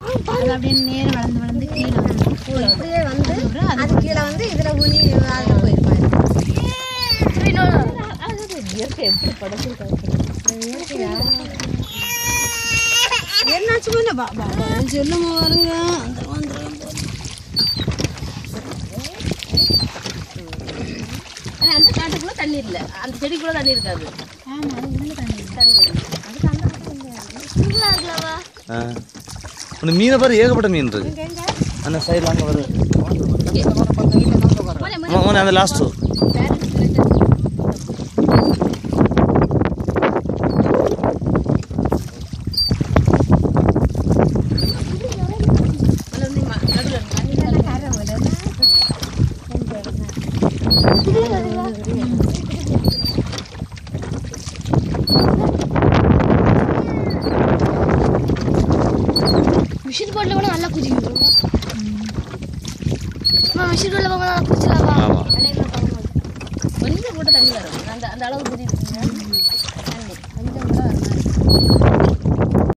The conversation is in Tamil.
அப்படியே நேரம் வளர்ந்து வளர்ந்து கீழே இப்படியே வந்து அது கீழே வந்து இதில் ஊனி அதில் போயிருப்பாரு. இயற்கை எப்படி படைச்சிருக்காங்க என்னாச்சும் சொல்லுங்க வருங்க அந்த வந்துடும். ஆனால் அந்த காட்டுக்குள்ளே தண்ணி இல்லை, அந்த செடிக்குள்ளே தண்ணி இருக்காது. ஆமாம் அது உள்ள தண்ணி அதுக்கு அந்த பக்கம் அந்த மீனை பாரு, ஏகப்பட்ட மீன் இருக்கு அந்த சைடில். அங்கே வருது அந்த லாஸ்ட்டு மிஷின் போட்டில் கூட நல்லா குதிக்கும். மிஷின் போட்டில் நல்லா குதிச்சலாமா? கொஞ்சம் கூட தண்ணி வரும், அந்த அளவுக்கு குதிக்கும்.